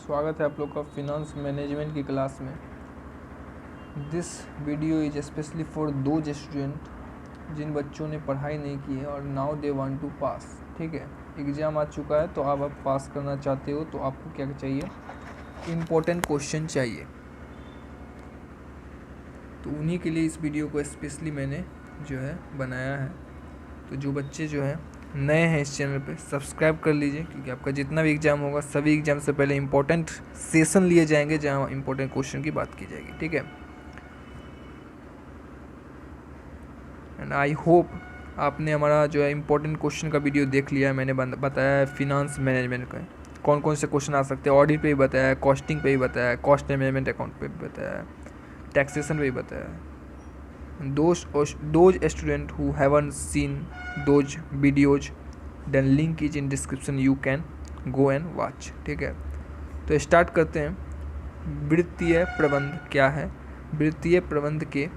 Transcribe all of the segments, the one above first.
स्वागत है आप लोग का फिनांस मैनेजमेंट की क्लास में। This video is specially for those student जिन बच्चों ने पढ़ाई नहीं की है और now they want to pass. ठीक है, एग्ज़ाम आ चुका है तो अब आप पास करना चाहते हो तो आपको क्या चाहिए, इम्पोर्टेंट क्वेश्चन चाहिए। तो उन्हीं के लिए इस वीडियो को स्पेशली मैंने जो है बनाया है। तो जो बच्चे जो है नए हैं इस चैनल पे सब्सक्राइब कर लीजिए, क्योंकि आपका जितना भी एग्ज़ाम होगा सभी एग्ज़ाम से पहले इंपॉर्टेंट सेशन लिए जाएंगे जहां इंपॉर्टेंट क्वेश्चन की बात की जाएगी। ठीक है, एंड आई होप आपने हमारा जो है इंपॉर्टेंट क्वेश्चन का वीडियो देख लिया है। मैंने बताया है फिनांस मैनेजमेंट का कौन कौन से क्वेश्चन आ सकते हैं, ऑडिट पे भी बताया है, कॉस्टिंग पे भी बताया है, कॉस्ट मैनेजमेंट अकाउंट पे भी बताया है, टैक्सेशन पे भी बताया है। Those student who haven't seen those videos, then link is in description, you can go and watch। ठीक है, तो स्टार्ट करते हैं। वित्तीय प्रबंध क्या है? वित्तीय प्रबंध के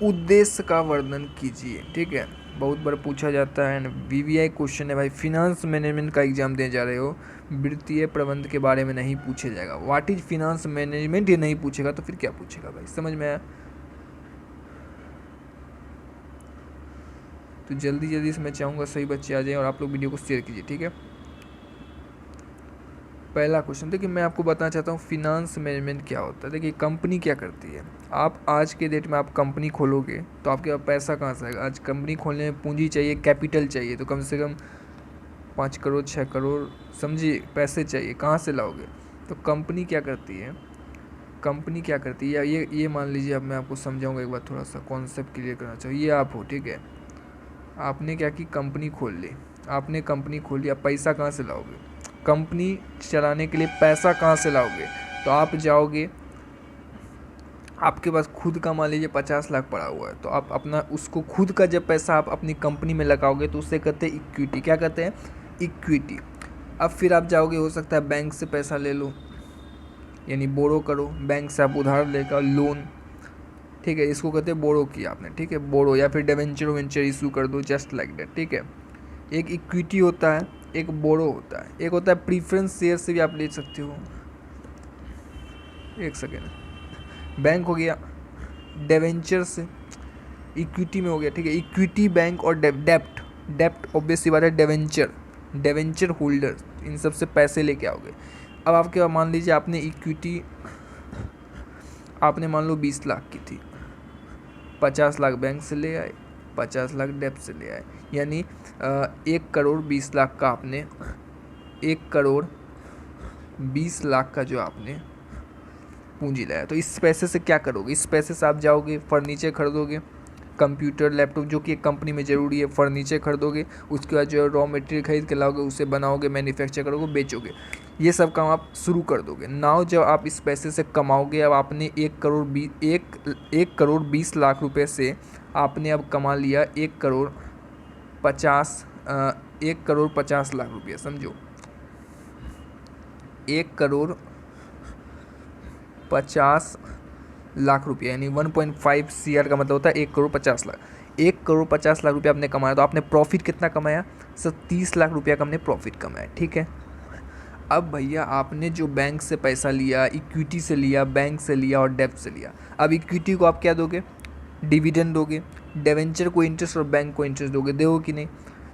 उद्देश्य का वर्णन कीजिए। ठीक है, बहुत बार पूछा जाता है, VVI क्वेश्चन है भाई। फिनांस मैनेजमेंट का एग्जाम देने जा रहे हो, वित्तीय प्रबंध के बारे में नहीं पूछे जाएगा। व्हाट इज फिनांस मैनेजमेंट ये नहीं पूछेगा तो फिर क्या पूछेगा भाई? समझ में आया? तो जल्दी जल्दी से मैं चाहूँगा सही बच्चे आ जाएं और आप लोग वीडियो को शेयर कीजिए। ठीक है, पहला क्वेश्चन देखिए, मैं आपको बताना चाहता हूँ फिनांस मैनेजमेंट क्या होता है। देखिए, कंपनी क्या करती है। आप आज के डेट में आप कंपनी खोलोगे तो आपके पास पैसा कहाँ से आएगा? आज कंपनी खोलने में पूंजी चाहिए, कैपिटल चाहिए, तो कम से कम 5 करोड़ 6 करोड़ समझिए पैसे चाहिए। कहाँ से लाओगे? तो कंपनी क्या करती है, कंपनी क्या करती है, या ये मान लीजिए, अब मैं आपको समझाऊंगा एक बार, थोड़ा सा कॉन्सेप्ट क्लियर करना चाहिए। ये आप हो, ठीक है, आपने क्या की, कंपनी खोल ली। आपने कंपनी खोल लिया, पैसा कहाँ से लाओगे? कंपनी चलाने के लिए पैसा कहाँ से लाओगे? तो आप जाओगे, आपके पास खुद का मान लीजिए 50 लाख पड़ा हुआ है, तो आप अपना उसको खुद का जब पैसा आप अपनी कंपनी में लगाओगे तो उससे कहते हैं इक्विटी। क्या कहते हैं? इक्विटी। अब फिर आप जाओगे, हो सकता है बैंक से पैसा ले लो, यानी बोरो करो, बैंक से आप उधार लेकर लोन। ठीक है, इसको कहते हैं बोरो किया आपने। ठीक है, बोरो, या फिर डिवेंचर वेंचर इशू कर दो, जस्ट लाइक दैट। ठीक है, एक इक्विटी होता है, एक बोरो होता है, एक होता है प्रीफरेंस शेयर से भी आप ले सकते हो। एक सेकेंड, बैंक हो गया, डिवेंचर से इक्विटी में हो गया। ठीक है, इक्विटी, बैंक और डेप्ट। डेप्ट ऑब्वियसली बात है, डिवेंचर होल्डर, इन सब से पैसे लेके आओगे। अब आपके मान लीजिए आपने इक्विटी आपने मान लो 20 लाख की थी, 50 लाख बैंक से ले आए, 50 लाख डेप्ट से ले आए, यानी 1 करोड़ 20 लाख का आपने 1 करोड़ 20 लाख का जो आपने पूंजी लाया। तो इस पैसे से क्या करोगे? इस पैसे से आप जाओगे फर्नीचर खरीदोगे, कंप्यूटर लैपटॉप जो कि एक कंपनी में ज़रूरी है, फर्नीचर खरीदोगे, उसके बाद जो है रॉ मटेरियल खरीद के लाओगे, उसे बनाओगे, मैन्युफैक्चर करोगे, बेचोगे, ये सब काम आप शुरू कर दोगे। नाउ जब आप इस पैसे से कमाओगे, अब आपने 1 करोड़ 20 लाख रुपए से आपने अब कमा लिया 1 करोड़ 50 लाख रुपये। समझो, 1 करोड़ 50 लाख रुपये, यानी 1.5 CR का मतलब होता है 1 करोड़ 50 लाख। 1 करोड़ 50 लाख रुपये आपने कमाया, तो आपने प्रॉफिट कितना कमाया? सर 30 लाख रुपया का हमने प्रॉफिट कमाया। ठीक है, अब भैया आपने जो बैंक से पैसा लिया, इक्विटी से लिया, बैंक से लिया और डेब्ट से लिया, अब इक्विटी को आप क्या दोगे? डिविडेंड दोगे, डिवेंचर को इंटरेस्ट और बैंक को इंटरेस्ट दोगे, दोगे कि नहीं?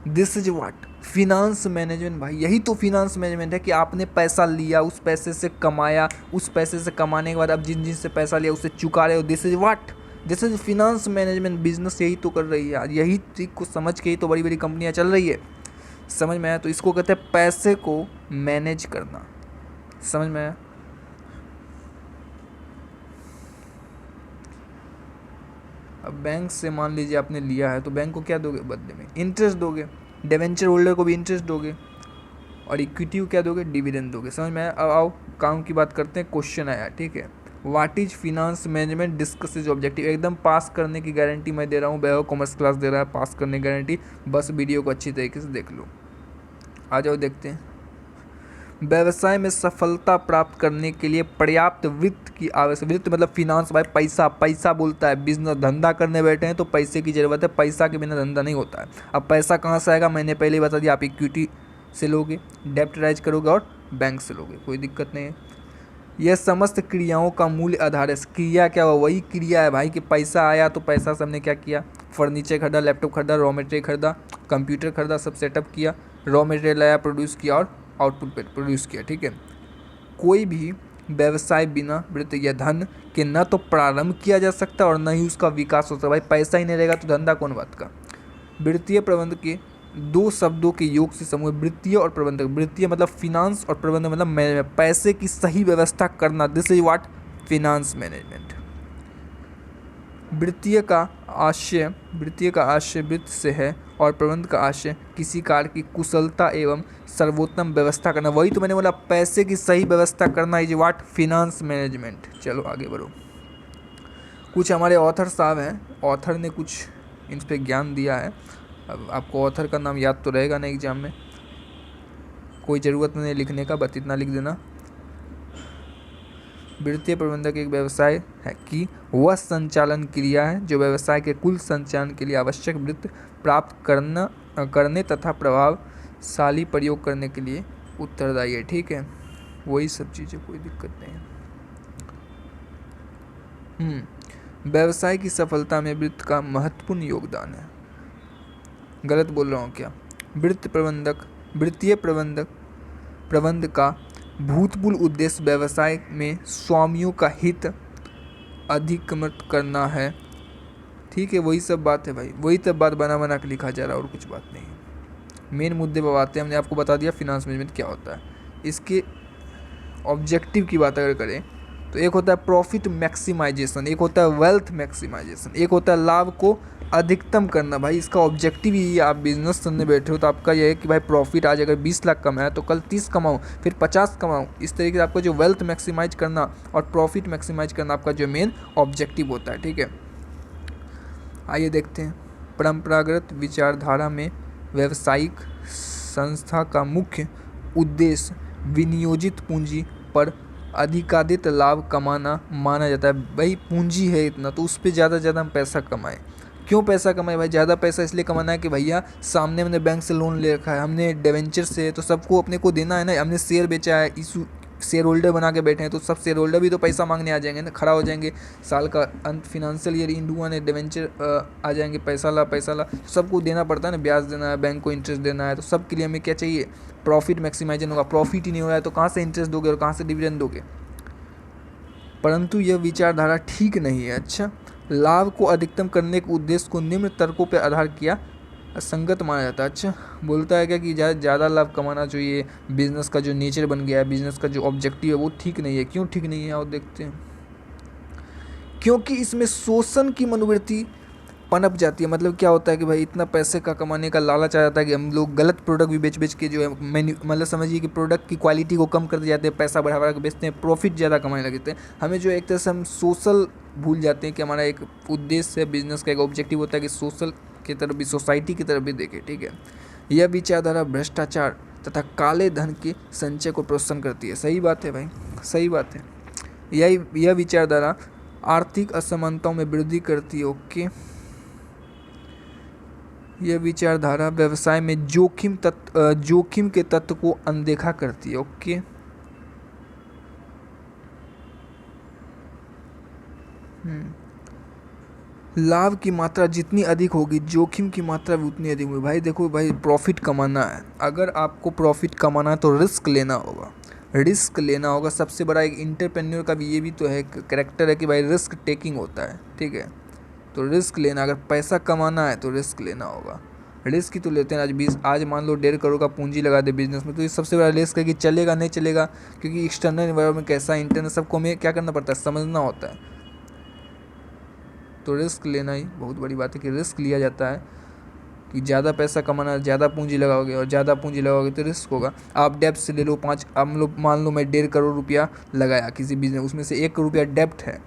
This is what finance management भाई। यही तो फिनांस मैनेजमेंट है कि आपने पैसा लिया, उस पैसे से कमाया, उस पैसे से कमाने के बाद अब जिन से पैसा लिया उसे चुका रहे हो। This is finance management. Business यही तो कर रही है आज, यही चीज़ को समझ के ही तो बड़ी बड़ी कंपनियां चल रही है। समझ में आया? तो इसको कहते हैं पैसे को मैनेज करना। समझ में आया? अब बैंक से मान लीजिए आपने लिया है, तो बैंक को क्या दोगे बदले में? इंटरेस्ट दोगे। डिवेंचर होल्डर को भी इंटरेस्ट दोगे, और इक्विटी को क्या दोगे? डिविडेंड दोगे। समझ में आया? अब आओ काम की बात करते हैं। क्वेश्चन आया, ठीक है, what is finance management, discuss is objective. एकदम पास करने की गारंटी मैं दे रहा हूँ, बैयो कॉमर्स क्लास दे रहा है पास करने की गारंटी। बस वीडियो को अच्छी तरीके से देख लो। आ जाओ देखते हैं। व्यवसाय में सफलता प्राप्त करने के लिए पर्याप्त वित्त की आवश्यकता। वित्त मतलब फिनांस भाई, पैसा। पैसा बोलता है, बिजनेस धंधा करने बैठे हैं तो पैसे की ज़रूरत है, पैसा के बिना धंधा नहीं होता है। अब पैसा कहाँ से आएगा? मैंने पहले ही बता दिया, आप इक्विटी से लोगे, डेप्ट राइज करोगे और बैंक से लोगे, कोई दिक्कत नहीं है। यह समस्त क्रियाओं का मूल्य आधार है। क्रिया क्या हुआ, वही क्रिया है भाई कि पैसा आया तो पैसा से हमने क्या किया, फर्नीचर खरीदा, लैपटॉप खरीदा, रॉ मटेरियल खरीदा, कंप्यूटर खरीदा, सब सेटअप किया, रॉ मटेरियल आया, प्रोड्यूस किया और आउटपुट प्रोड्यूस किया, ठीक है। कोई भी व्यवसाय बिना वित्त या धन के न तो प्रारंभ किया जा सकता और न ही उसका विकास हो सकता। भाई पैसा ही नहीं रहेगा तो धंधा कौन बात का। वित्तीय प्रबंध के दो शब्दों के योग से समूह वित्तीय और प्रबंधक। वित्तीय मतलब फिनांस और प्रबंधक मतलब मैनेजमेंट, पैसे की सही व्यवस्था करना। This is what, finance management. वित्तीय का आशय वित्त से है और प्रबंध का आशय किसी कार्य की कुशलता एवं सर्वोत्तम व्यवस्था करना। वही तो मैंने बोला, पैसे की सही व्यवस्था करना इज व्हाट, फिनांस मैनेजमेंट। चलो आगे बढ़ो। कुछ हमारे ऑथर साहब हैं, ऑथर ने कुछ इन पे ज्ञान दिया है। अब आपको ऑथर का नाम याद तो रहेगा ना एग्जाम में, कोई ज़रूरत नहीं लिखने का, बस इतना लिख देना। वित्तीय प्रबंधक एक व्यवसाय है कि वह संचालन क्रिया है जो व्यवसाय के कुल संचालन के लिए आवश्यक वित्त प्राप्त करने तथा प्रभावशाली प्रयोग करने के लिए उत्तरदायी है, ठीक है। वही सब चीज़ें, कोई दिक्कत नहीं है। व्यवसाय की सफलता में वित्त का महत्वपूर्ण योगदान है। गलत बोल रहा हूँ क्या? वित्तीय प्रबंध का भूतपूर्व उद्देश्य व्यवसाय में स्वामियों का हित अधिकतम करना है, ठीक है। वही सब बात है भाई, वही सब बात बना बना के लिखा जा रहा है और कुछ बात नहीं है। मेन मुद्दे पर आते हैं। हमने आपको बता दिया फिनांस मैनेजमेंट क्या होता है। इसके ऑब्जेक्टिव की बात अगर करें तो एक होता है प्रॉफिट मैक्सिमाइजेशन, एक होता है वेल्थ मैक्सिमाइजेशन, एक होता है लाभ को अधिकतम करना। भाई इसका ऑब्जेक्टिव ही, आप बिजनेस करने बैठे हो तो आपका यह है कि भाई प्रॉफिट आज अगर 20 लाख कमाया तो कल 30 कमाऊँ, फिर 50 कमाऊँ। इस तरीके से आपका जो वेल्थ मैक्सिमाइज करना और प्रॉफिट मैक्सिमाइज करना आपका जो मेन ऑब्जेक्टिव होता है, ठीक है। आइए देखते हैं। परंपरागत विचारधारा में व्यावसायिक संस्था का मुख्य उद्देश्य विनियोजित पूंजी पर अधिकाधिक लाभ कमाना माना जाता है। भाई पूंजी है इतना तो उस पर ज़्यादा हम पैसा कमाएं। क्यों पैसा कमाएं भाई? ज़्यादा पैसा इसलिए कमाना है कि भैया सामने हमने बैंक से लोन ले रखा है, हमने डिवेंचर से, तो सबको अपने को देना है ना। हमने शेयर बेचा है, इशू शेयर होल्डर बना के बैठे हैं, तो सब शेयर होल्डर भी तो पैसा मांगने आ जाएंगे ना, खड़ा हो जाएंगे। साल का अंत फिनेंशियल ईयर इंड हुआ ने डिवेंचर आ जाएंगे, पैसा ला, सबको देना पड़ता है ना, ब्याज देना है, बैंक को इंटरेस्ट देना है। तो सब के लिए हमें क्या चाहिए? प्रॉफिट मैक्सिमाइजन होगा। प्रॉफिट ही नहीं हो रहा है तो कहाँ से इंटरेस्ट दोगे और कहाँ से डिविडेंड दोगे? परंतु यह विचारधारा ठीक नहीं है। अच्छा, लाभ को अधिकतम करने के उद्देश्य को निम्न तर्कों पर आधार किया असंगत माना जाता है। अच्छा, बोलता है क्या कि ज़्यादा लाभ कमाना चाहिए, बिजनेस का जो नेचर बन गया है, बिजनेस का जो ऑब्जेक्टिव है वो ठीक नहीं है। क्यों ठीक नहीं है आओ देखते हैं। क्योंकि इसमें शोषण की मनोवृत्ति पनप जाती है। मतलब क्या होता है कि भाई इतना पैसे का कमाने का लालच आ जाता है कि हम लोग गलत प्रोडक्ट भी बेच के जो है मतलब समझिए कि प्रोडक्ट की क्वालिटी को कम कर दिए जाते हैं, पैसा बढ़ा के बेचते हैं, प्रॉफिट ज़्यादा कमाने लगते हैं। हमें जो एक तरह से हम सोशल भूल जाते हैं कि हमारा एक उद्देश्य है, बिजनेस का एक ऑब्जेक्टिव होता है कि सोशल की तरफ भी, सोसाइटी की तरफ भी देखें, ठीक है। यह विचारधारा भ्रष्टाचार तथा काले धन के संचय को प्रोत्साहन करती है। सही बात है भाई, सही बात है। यह विचारधारा आर्थिक असमानताओं में वृद्धि करती है। ओके, यह विचारधारा व्यवसाय में जोखिम के तत्व को अनदेखा करती है। ओके, लाभ की मात्रा जितनी अधिक होगी जोखिम की मात्रा भी उतनी अधिक होगी। भाई देखो भाई, प्रॉफिट कमाना है, अगर आपको प्रॉफिट कमाना है तो रिस्क लेना होगा। सबसे बड़ा एक एंटरप्रेन्योर का भी ये भी तो है कैरेक्टर है कि भाई रिस्क टेकिंग होता है, ठीक है। तो रिस्क लेना, अगर पैसा कमाना है तो रिस्क लेना होगा। रिस्क ही तो लेते हैं। आज मान लो 1.5 करोड़ का पूंजी लगा दे बिजनेस में, तो ये सबसे बड़ा रिस्क है कि चलेगा नहीं चलेगा, क्योंकि एक्सटर्नल एनवायरनमेंट कैसा, इंटरनल, सबको हमें क्या करना पड़ता है, समझना होता है। तो रिस्क लेना ही बहुत बड़ी बात है कि रिस्क लिया जाता है कि ज़्यादा पैसा कमाना, ज़्यादा पूंजी लगाओगे और ज़्यादा पूंजी लगाओगे तो रिस्क होगा। आप डेप्ट से ले लो मान लो मैं 1.5 करोड़ रुपया लगाया किसी बिजनेस, उसमें से 1 करोड़ रुपया डेप्ट है,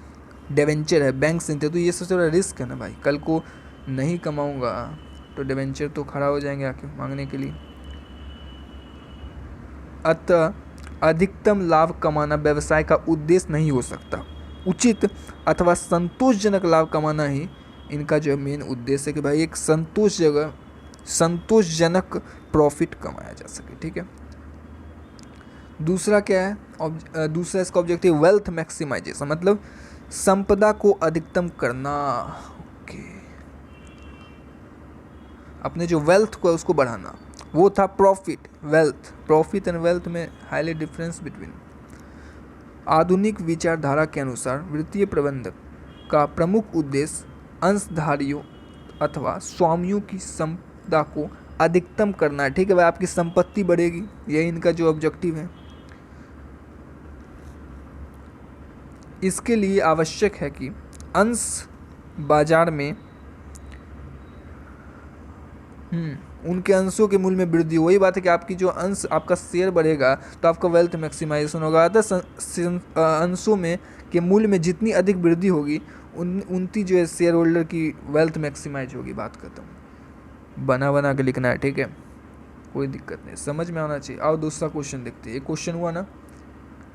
डिवेंचर है, बैंक से, तो ये सबसे बड़ा रिस्क है ना भाई। कल को नहीं कमाऊंगा तो डिवेंचर तो खड़ा हो जाएंगे आके मांगने के लिए। अतः अधिकतम लाभ कमाना व्यवसाय का उद्देश्य नहीं हो सकता। उचित अथवा संतोषजनक लाभ कमाना ही इनका जो मेन उद्देश्य है कि भाई एक संतोषजनक प्रॉफिट कमाया जा सके, ठीक है। दूसरा क्या है, दूसरा इसका ऑब्जेक्टिव वेल्थ मैक्सिमाइजेशन, मतलब संपदा को अधिकतम करना। ओके, अपने जो वेल्थ को है उसको बढ़ाना, वो था प्रॉफिट। प्रॉफिट एंड वेल्थ में हाईली डिफरेंस बिटवीन। आधुनिक विचारधारा के अनुसार वित्तीय प्रबंधक का प्रमुख उद्देश्य अंशधारियों अथवा स्वामियों की संपदा को अधिकतम करना है। ठीक है भाई, आपकी संपत्ति बढ़ेगी, यही इनका जो ऑब्जेक्टिव है। इसके लिए आवश्यक है कि अंश बाजार में उनके अंशों के मूल्य में वृद्धि। वही बात है कि आपकी जो अंश, आपका शेयर बढ़ेगा तो आपका वेल्थ मैक्सिमाइजेशन होगा। अंशों में के मूल्य में जितनी अधिक वृद्धि होगी उनकी जो है शेयर होल्डर की वेल्थ मैक्सिमाइज होगी। बात खत्म। बना के लिखना है, ठीक है, कोई दिक्कत नहीं, समझ में आना चाहिए। आओ दूसरा क्वेश्चन देखते हैं। एक क्वेश्चन हुआ ना,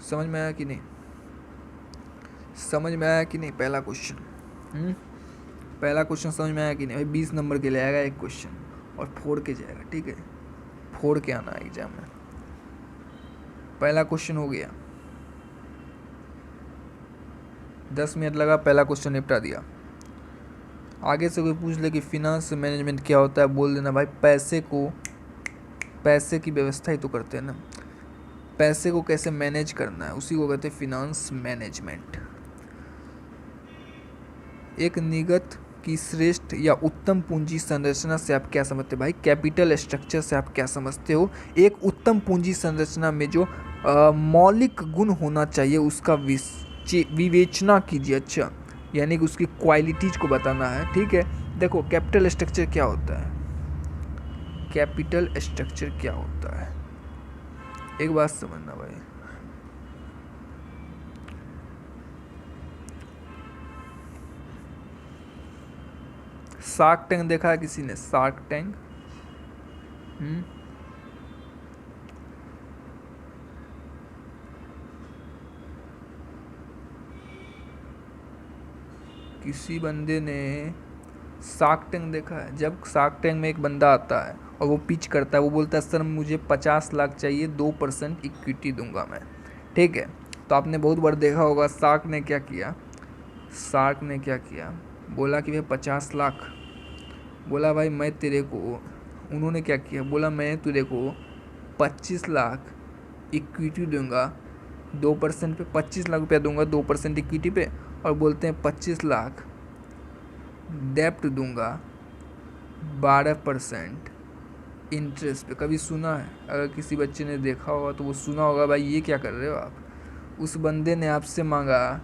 समझ में आया कि नहीं? समझ में आया कि नहीं? पहला क्वेश्चन समझ में आया कि नहीं भाई? 20 नंबर के लिए आएगा एक क्वेश्चन और फोड़ के जाएगा, ठीक है, फोड़ के आना एग्जाम में। पहला क्वेश्चन हो गया, 10 मिनट लगा, पहला क्वेश्चन निपटा दिया। आगे से कोई पूछ ले कि फिनांस मैनेजमेंट क्या होता है, बोल देना भाई पैसे की व्यवस्था ही तो करते हैं ना, पैसे को कैसे मैनेज करना है उसी को कहते हैं फिनांस मैनेजमेंट। एक निगत की श्रेष्ठ या उत्तम पूंजी संरचना से आप क्या समझते हैं भाई? कैपिटल स्ट्रक्चर से आप क्या समझते हो? एक उत्तम पूंजी संरचना में जो मौलिक गुण होना चाहिए उसका विवेचना कीजिए। अच्छा, यानी कि उसकी क्वालिटीज को बताना है, ठीक है। देखो कैपिटल स्ट्रक्चर क्या होता है, कैपिटल स्ट्रक्चर क्या होता है, एक बात समझना भाई। शार्क टैंक देखा है किसी ने? शार्क टैंक, किसी बंदे ने शार्क टैंक देखा है? जब शार्क टैंक में एक बंदा आता है और वो पिच करता है, वो बोलता है सर मुझे 50 लाख चाहिए, 2% इक्विटी दूंगा मैं, ठीक है। तो आपने बहुत बार देखा होगा शार्क ने क्या किया, बोला कि भाई 50 लाख, बोला भाई मैं तेरे को, उन्होंने क्या किया, बोला मैं तेरे को 25 लाख इक्विटी दूंगा 2% पे, 25 लाख रुपया दूंगा 2% इक्विटी पे, और बोलते हैं 25 लाख डेप्ट दूंगा 12% इंटरेस्ट पे। कभी सुना है? अगर किसी बच्चे ने देखा होगा तो वो सुना होगा भाई ये क्या कर रहे हो आप। उस बंदे ने आपसे मांगा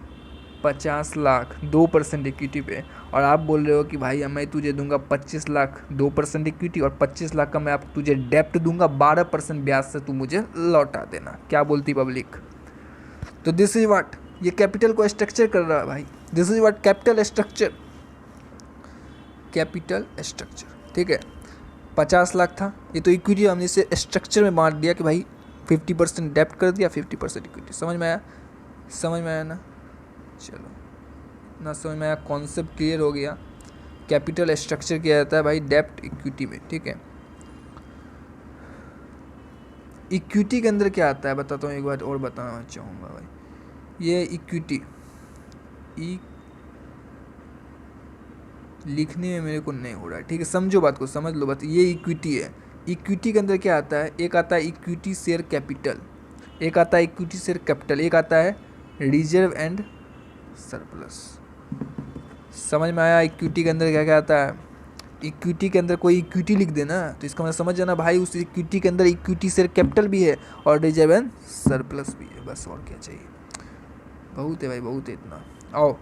50 लाख 2% इक्विटी पे, और आप बोल रहे हो कि भाई मैं तुझे दूंगा 25 लाख 2% इक्विटी और 25 लाख का मैं आप तुझे डेप्ट दूंगा 12% ब्याज से, तू मुझे लौटा देना। क्या बोलती पब्लिक? तो दिस इज व्हाट, ये कैपिटल को स्ट्रक्चर कर रहा है भाई। This is what capital structure, ठीक है। 50 लाख था, ये तो इक्विटी हमने इसे स्ट्रक्चर में बांट दिया कि भाई 50% डेप्ट कर दिया, 50% इक्विटी। समझ में आया ना? चलो इतना समझ में आया, कॉन्सेप्ट क्लियर हो गया। कैपिटल स्ट्रक्चर किया जाता है भाई डेप्ट इक्विटी में, ठीक है। इक्विटी के अंदर क्या आता है बताता हूँ, एक बात और बताना चाहूँगा भाई। ये इक्विटी लिखने में मेरे को नहीं हो रहा है, ठीक है, समझो बात को, समझ लो बात। ये इक्विटी है, इक्विटी के अंदर क्या आता है, एक आता है इक्विटी शेयर कैपिटल, एक आता है इक्विटी शेयर कैपिटल, एक आता है रिजर्व एंड सरप्लस। समझ में आया? इक्विटी के अंदर क्या क्या आता है? इक्विटी के अंदर कोई इक्विटी लिख देना तो इसका मतलब समझ जाना भाई उस इक्विटी के अंदर इक्विटी शेयर कैपिटल भी है और रिजर्व एंड सरप्लस भी है, बस और क्या चाहिए। बहुत है भाई, बहुत है इतना। आओ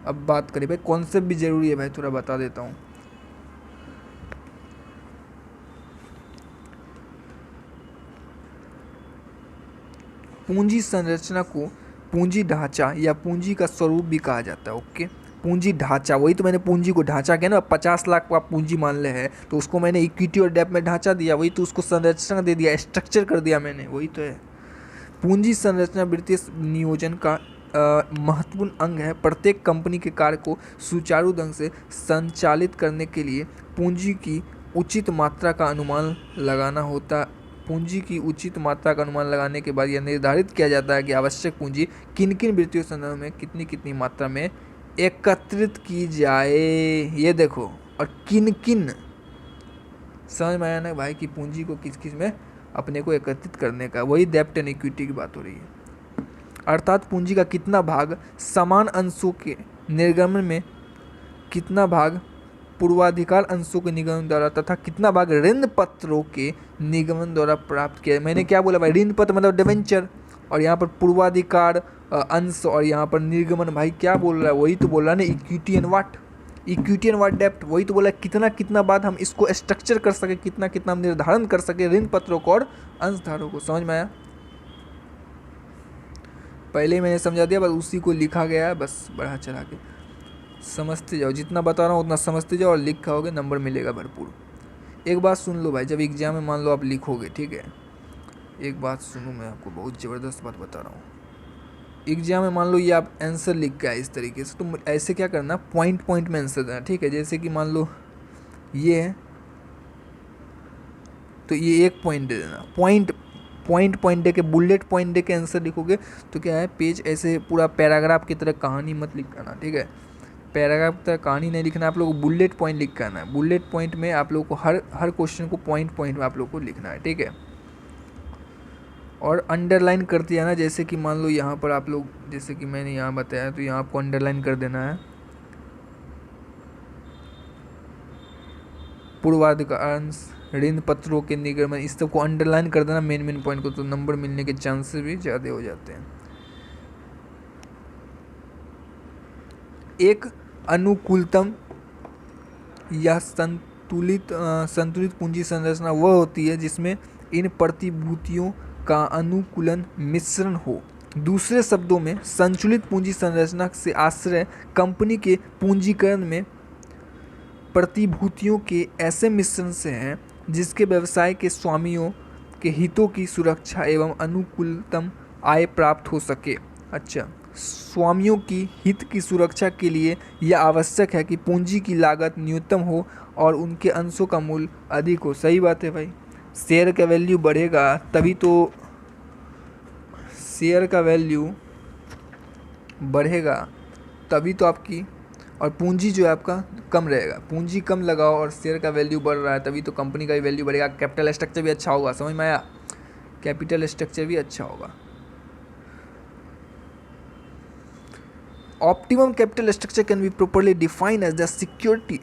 अब बात करें भाई, कॉन्सेप्ट भी जरूरी है भाई, थोड़ा बता देता हूँ। पूंजी संरचना को पूंजी ढांचा या पूंजी का स्वरूप भी कहा जाता है। ओके, पूंजी ढांचा, वही तो मैंने पूंजी को ढांचा किया ना। 50 लाख का पूंजी मान ले है तो उसको मैंने इक्विटी और डेब्ट में ढांचा दिया, वही तो उसको संरचना दे दिया, स्ट्रक्चर कर दिया मैंने, वही तो है। पूंजी संरचना वित्तीय नियोजन का महत्वपूर्ण अंग है। प्रत्येक कंपनी के कार्य को सुचारू ढंग से संचालित करने के लिए पूंजी की उचित मात्रा का अनुमान लगाना होता पूंजी की उचित मात्रा का अनुमान लगाने के बाद यह निर्धारित किया जाता है कि आवश्यक पूंजी किन किन वित्तीय संदर्भ में कितनी कितनी मात्रा में एकत्रित की जाए। ये देखो, और किन किन, समझ में आया ना भाई कि पूंजी को किस किस में अपने को एकत्रित करने का, वही डेब्ट एंड इक्विटी की बात हो रही है। अर्थात पूंजी का कितना भाग समान अंशों के निर्गमन में, कितना भाग पूर्वाधिकार अंशों के निगमन द्वारा तथा कितना भाग ऋण पत्रों के निगमन द्वारा प्राप्त किया। मैंने क्या बोला भाई, ऋण पत्र मतलब डिवेंचर, और यहाँ पर पूर्वाधिकार अंश, और यहाँ पर निर्गमन, भाई क्या बोल रहा है, वही तो बोल रहा है ना, equity and what, equity and what डेप्ट, वही तो बोला कितना कितना बाद हम इसको स्ट्रक्चर कर सके, कितना कितना हम निर्धारण कर सके ऋण पत्रों को और अंशधारकों को। समझ में आया? पहले ही मैंने समझा दिया, बस उसी को लिखा गया है, बस बढ़ा चढ़ा के समझते जाओ, जितना बता रहा हूँ उतना समझते जाओ और लिख खाओगे नंबर मिलेगा भरपूर। एक बात सुन लो भाई, जब एग्जाम में मान लो आप लिखोगे, ठीक है, एक बात सुनो, मैं आपको बहुत ज़बरदस्त बात बता रहा हूँ। एग्जाम में मान लो ये आप आंसर लिख के आए इस तरीके से, तो ऐसे क्या करना, पॉइंट पॉइंट में आंसर देना, ठीक है। जैसे कि मान लो ये है, तो ये एक पॉइंट दे देना, पॉइंट दे के, बुलेट पॉइंट दे के आंसर लिखोगे तो क्या है, पेज ऐसे पूरा पैराग्राफ की तरह कहानी मत लिखना, ठीक है। पैराग्राफ की तरह कहानी नहीं लिखना, आप लोगों को बुलेट पॉइंट लिख के आना है। बुलेट पॉइंट में आप लोगों को हर क्वेश्चन को पॉइंट में आप लोगों को लिखना है, ठीक है। और अंडरलाइन करते जाना, जैसे कि मान लो यहाँ पर आप लोग, जैसे कि मैंने यहाँ बताया, तो यहाँ आपको अंडरलाइन कर देना है पूर्वाधिकार अंश, ऋण पत्रों के निगमन, इस सब को अंडरलाइन कर देना मेन पॉइंट को, तो नंबर मिलने के चांसेस भी ज़्यादा हो जाते हैं। एक अनुकूलतम या संतुलित पूंजी संरचना वह होती है जिसमें इन प्रतिभूतियों का अनुकूलन मिश्रण हो। दूसरे शब्दों में, संतुलित पूंजी संरचना से आश्रय कंपनी के पूंजीकरण में प्रतिभूतियों के ऐसे मिश्रण से है जिसके व्यवसाय के स्वामियों के हितों की सुरक्षा एवं अनुकूलतम आय प्राप्त हो सके। अच्छा, स्वामियों की हित की सुरक्षा के लिए यह आवश्यक है कि पूंजी की लागत न्यूनतम हो और उनके अंशों का मूल्य अधिक हो। सही बात है भाई, शेयर का वैल्यू बढ़ेगा तभी तो, शेयर का वैल्यू बढ़ेगा तभी तो आपकी, और पूंजी जो है आपका कम रहेगा। पूंजी कम लगाओ और शेयर का वैल्यू बढ़ रहा है तभी तो कंपनी का भी वैल्यू बढ़ेगा, कैपिटल स्ट्रक्चर भी अच्छा होगा। समझ में आया? कैपिटल स्ट्रक्चर भी अच्छा होगा। Optimum capital structure can be properly defined as the security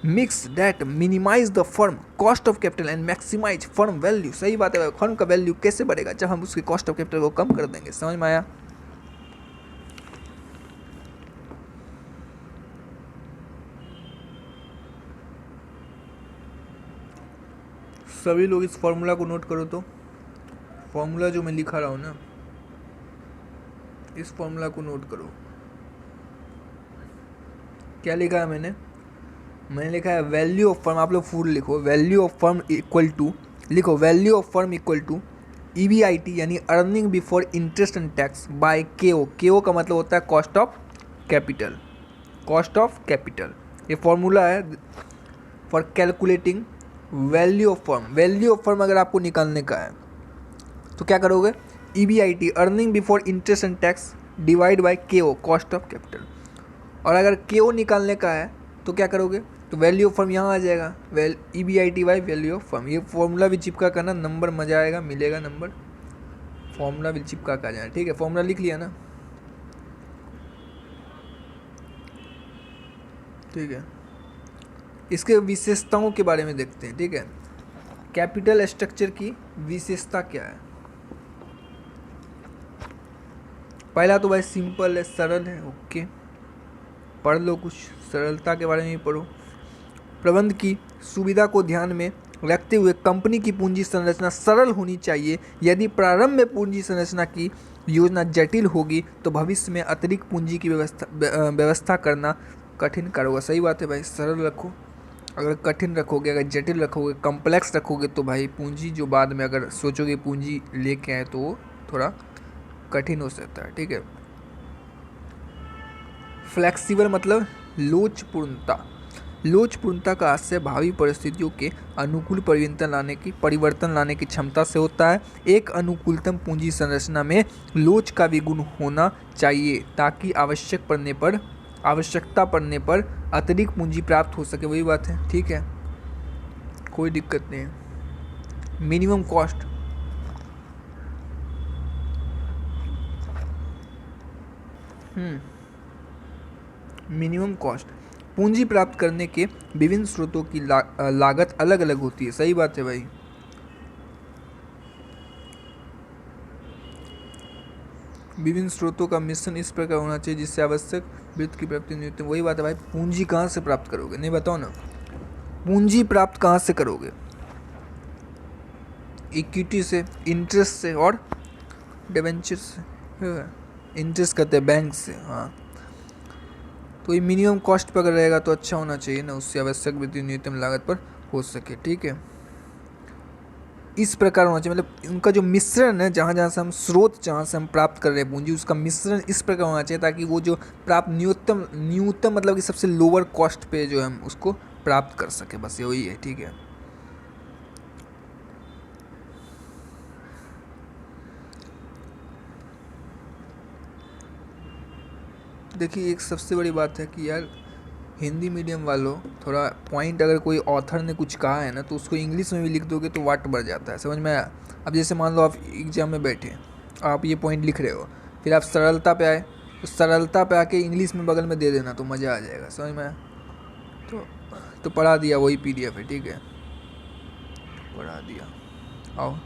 mix that minimize the firm cost of capital and maximize firm value। सही बात है, फर्म का वैल्यू कैसे बढ़ेगा, जब हम उसके कॉस्ट ऑफ कैपिटल को कम कर देंगे। समझ में आया? सभी लोग इस फॉर्मूला को नोट करो। तो फॉर्मूला जो मैं लिखा रहा हूँ ना, इस फॉर्मूला को नोट करो। क्या लिखा है मैंने लिखा है वैल्यू ऑफ फर्म, आप लोग फुल लिखो, value of firm equal to, लिखो value of firm equal to EBIT यानी earning before interest and tax by KO। KO का मतलब होता है cost of capital, cost of capital. ये फॉर्मूला है for calculating value of firm. Value of firm अगर आपको निकालने का है तो क्या करोगे, EBIT earning before interest and tax divide by KO cost of capital. और अगर KO निकालने का है तो क्या करोगे, तो वैल्यू ऑफ फर्म यहाँ आ जाएगा, EBIT by value of firm. ये फॉर्मूला भी चिपका करना, नंबर मजा आएगा, मिलेगा नंबर। फॉर्मूला भी चिपका कर जाना, ठीक है। फॉर्मूला लिख लिया ना, ठीक है। इसके विशेषताओं के बारे में देखते हैं, ठीक है। कैपिटल स्ट्रक्चर की विशेषता क्या है? पहला तो भाई सिंपल है, सरल है, ओके, पढ़ लो, कुछ सरलता के बारे में ही पढ़ो। प्रबंध की सुविधा को ध्यान में रखते हुए कंपनी की पूंजी संरचना सरल होनी चाहिए। यदि प्रारंभ में पूंजी संरचना की योजना जटिल होगी तो भविष्य में अतिरिक्त पूंजी की व्यवस्था करना कठिन कार्य होगा। सही बात है भाई, सरल रखो। अगर कठिन रखोगे, अगर जटिल रखोगे, कॉम्प्लेक्स रखोगे तो भाई पूंजी जो बाद में अगर सोचोगे पूंजी लेके आए तो वो थोड़ा कठिन हो सकता है, ठीक है। फ्लेक्सिबल मतलब लोचपूर्णता, लोचपूर्णता का आशय भावी परिस्थितियों के अनुकूल परिवर्तन लाने की क्षमता से होता है। एक अनुकूलतम पूंजी संरचना में लोच का भी गुण होना चाहिए ताकि आवश्यकता पड़ने पर अतिरिक्त पूंजी प्राप्त हो सके। वही बात है, ठीक है, कोई दिक्कत नहीं है। मिनिमम कॉस्ट, मिनिमम कॉस्ट, पूंजी प्राप्त करने के विभिन्न स्रोतों की लागत अलग अलग होती है। सही बात है भाई। विभिन्न स्रोतों का मिश्रण इस प्रकार होना चाहिए जिससे आवश्यक वित्त की प्राप्ति नहीं होती। वही बात है भाई, पूंजी कहाँ से प्राप्त करोगे? नहीं बताओ ना, पूंजी प्राप्त कहाँ से करोगे? इक्विटी से, इंटरेस्ट से और डिबेंचर से। इंटरेस्ट करते हैं बैंक से, हाँ। तो ये मिनिमम कॉस्ट पर अगर रहेगा तो अच्छा होना चाहिए ना, उससे आवश्यक वित्तीय न्यूनतम लागत पर हो सके, ठीक है। इस प्रकार होना चाहिए, मतलब उनका जो मिश्रण है, जहाँ जहाँ से हम स्रोत, जहाँ से हम प्राप्त कर रहे हैं पूंजी, उसका मिश्रण इस प्रकार होना चाहिए ताकि वो जो प्राप्त न्यूनतम मतलब कि सबसे लोअर कॉस्ट पे जो हम उसको प्राप्त कर सके। बस यही है, ठीक है। देखिए, एक सबसे बड़ी बात है कि यार हिंदी मीडियम वालों, थोड़ा पॉइंट अगर कोई ऑथर ने कुछ कहा है ना तो उसको इंग्लिश में भी लिख दोगे तो वाट बढ़ जाता है, समझ में आया? अब जैसे मान लो आप एग्जाम में बैठे, आप ये पॉइंट लिख रहे हो, फिर आप सरलता पे आए, तो सरलता पे आके इंग्लिश में बगल में दे देना तो मज़ा आ जाएगा, समझ में आया? तो पढ़ा दिया, वही PDF है, ठीक है, पढ़ा दिया। आओ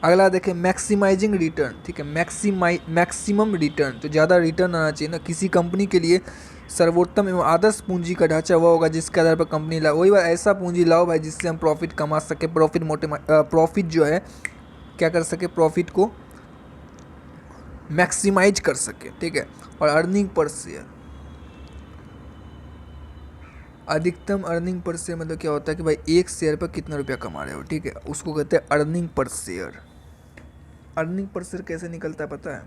अगला देखें, मैक्सिमाइजिंग रिटर्न, ठीक है। मैक्सिमम रिटर्न, तो ज़्यादा रिटर्न आना चाहिए ना। किसी कंपनी के लिए सर्वोत्तम एवं आदर्श पूंजी का ढांचा वह होगा जिसके आधार पर कंपनी लाओ। वही बात, ऐसा पूंजी लाओ भाई जिससे हम प्रॉफिट कमा सके, प्रॉफिट जो है क्या कर सके, प्रॉफिट को मैक्सिमाइज कर सके, ठीक है। और अर्निंग पर शेयर, अधिकतम अर्निंग पर शेयर मतलब क्या होता है कि भाई एक शेयर पर कितना रुपया कमा रहे हो, ठीक है, उसको कहते हैं earning per share. Earning per share कैसे निकलता है पता है?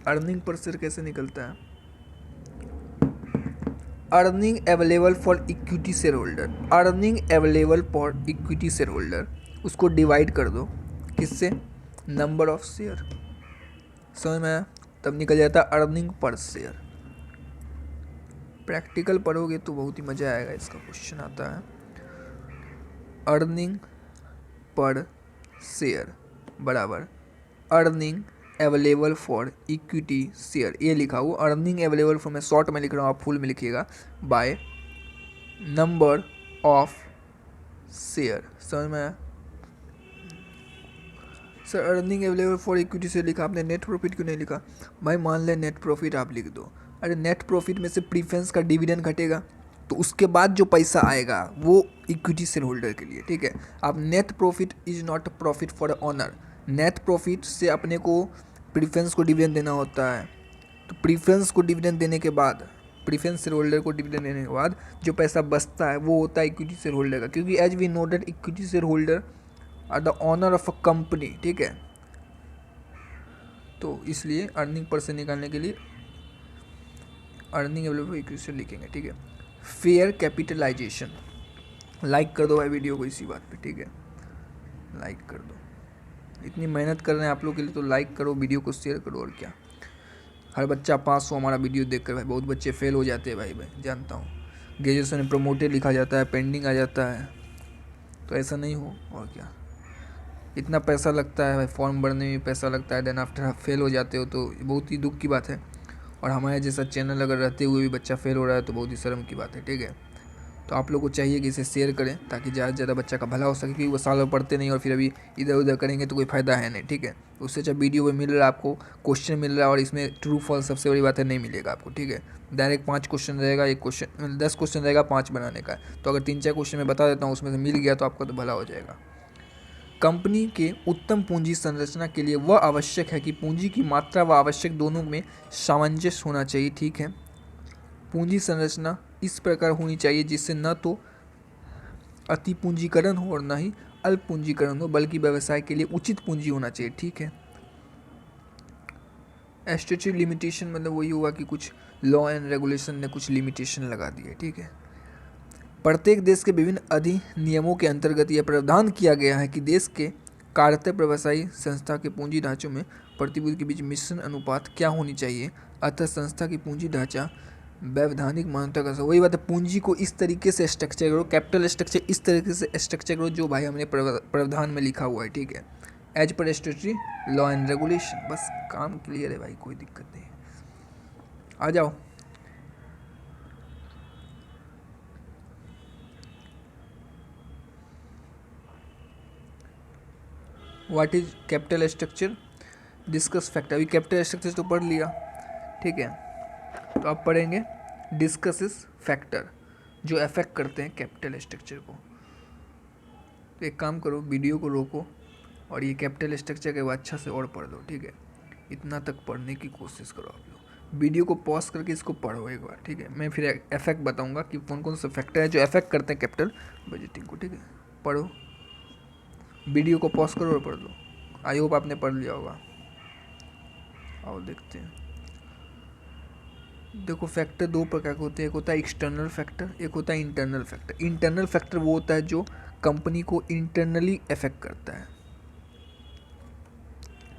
अर्निंग पर शेयर कैसे निकलता है? Earning available for equity share holder, earning available for equity share holder, उसको डिवाइड कर दो किससे? Number of share. समझ में आया? तब निकल जाता है अर्निंग पर शेयर। प्रैक्टिकल पढ़ोगे तो बहुत ही मज़ा आएगा, इसका क्वेश्चन आता है अर्निंग पर शेयर बराबर earning available for equity share. ये लिखा हुआ अर्निंग अवेलेबल फॉर, मैं शॉर्ट में लिख रहा हूँ, आप फुल में लिखिएगा, बाय नंबर ऑफ शेयर। समझ में आया? Sir earning available for equity share लिखा, आपने नेट प्रॉफिट क्यों नहीं लिखा? भाई मान लें नेट प्रॉफिट आप लिख दो, अरे नेट प्रॉफिट में से प्रीफरेंस का डिविडेंड घटेगा तो उसके बाद जो पैसा आएगा वो इक्विटी शेयर होल्डर के लिए, ठीक है। आप net profit is not profit for owner, net profit से अपने को प्रीफरेंस को डिविडेंड देना होता है, तो प्रीफरेंस को डिविडेंड देने के बाद, प्रीफरेंस शेयर होल्डर को डिविडेंड देने के बाद जो पैसा बचता है वो होता है इक्विटी शेयर होल्डर का, क्योंकि as we know that equity share holder are the owner of a company, ठीक है। तो इसलिए अर्निंग पर से निकालने के लिए अर्निंग अवेलेबल इक्विटी शेयर लिखेंगे, ठीक है। फेयर कैपिटलाइजेशन, लाइक कर दो भाई वीडियो को इसी बात पे, ठीक है, लाइक कर दो, इतनी मेहनत कर रहे हैं आप लोग के लिए तो लाइक करो, वीडियो को शेयर करो, और क्या। हर बच्चा पास हो हमारा वीडियो देखकर भाई, बहुत बच्चे फेल हो जाते हैं भाई जानता हूँ, ग्रेजुएशन में प्रमोटेड लिखा जाता है, पेंडिंग आ जाता है, तो ऐसा नहीं हो, और क्या। इतना पैसा लगता है भाई, फॉर्म भरने में पैसा लगता है, देन आफ्टर फेल हो जाते हो तो बहुत ही दुख की बात है। और हमारे जैसा चैनल अगर रहते हुए भी बच्चा फेल हो रहा है तो बहुत ही शर्म की बात है, ठीक है। तो आप लोग को चाहिए कि इसे शेयर करें ताकि ज़्यादा से ज़्यादा बच्चा का भला हो सके, क्योंकि वो साल भर पढ़ते नहीं और फिर अभी इधर उधर करेंगे तो कोई फ़ायदा है नहीं, ठीक है। उससे जब वीडियो में मिल रहा है आपको, क्वेश्चन मिल रहा है, और इसमें ट्रू फॉल्स सबसे बड़ी बात है नहीं मिलेगा आपको, ठीक है। डायरेक्ट 5 क्वेश्चन रहेगा, एक क्वेश्चन 10 क्वेश्चन रहेगा 5 बनाने का, तो अगर 3-4 क्वेश्चन मैं बता देता हूँ उसमें से मिल गया तो आपका तो भला हो जाएगा। कंपनी के उत्तम पूंजी संरचना के लिए वह आवश्यक है कि पूंजी की मात्रा व आवश्यक दोनों में सामंजस्य होना चाहिए, ठीक है। पूंजी संरचना इस प्रकार होनी चाहिए जिससे न तो अति पूंजीकरण हो और न ही अल्प पूंजीकरण हो, बल्कि व्यवसाय के लिए उचित पूंजी होना चाहिए, ठीक है। स्टैट्यूटरी लिमिटेशन मतलब वही हुआ कि कुछ लॉ एंड रेगुलेशन ने कुछ लिमिटेशन लगा दिए, ठीक है। प्रत्येक देश के विभिन्न अधिनियमों के अंतर्गत यह प्रावधान किया गया है कि देश के कार्यरत व्यवसायी संस्था के पूंजी ढांचों में प्रतिभूति के बीच मिश्रण अनुपात क्या होनी चाहिए। अतः संस्था की पूंजी ढांचा वैधानिक मान्यता का, वही बात है, पूंजी को इस तरीके से स्ट्रक्चर करो, कैपिटल स्ट्रक्चर इस तरीके से स्ट्रक्चर करो जो भाई हमने प्रावधान में लिखा हुआ है, ठीक है, as per statutory law and regulation. बस काम क्लियर है भाई, कोई दिक्कत नहीं। आ जाओ। What is capital structure, discuss factor. अभी कैपिटल स्ट्रक्चर तो पढ़ लिया, ठीक है, तो आप पढ़ेंगे डिस्कस इस फैक्टर जो अफेक्ट करते हैं कैपिटल स्ट्रक्चर को। तो एक काम करो, वीडियो को रोको और ये कैपिटल स्ट्रक्चर के बाद अच्छा से और पढ़ लो, ठीक है, इतना तक पढ़ने की कोशिश करो आप लोग। वीडियो को पॉज करके इसको पढ़ो एक बार, ठीक है। मैं फिर इफेक्ट बताऊंगा कि कौन कौन से फैक्टर है जो इफेक्ट करते हैं कैपिटल बजटिंग को, ठीक है। पढ़ो, वीडियो को पॉज करो और पढ़ लो। आई होप आपने पढ़ लिया होगा। आओ देखते हैं। देखो फैक्टर दो प्रकार के होते हैं, एक होता है एक्सटर्नल फैक्टर, एक होता है इंटरनल फैक्टर। इंटरनल फैक्टर वो होता है जो कंपनी को इंटरनली अफेक्ट करता है,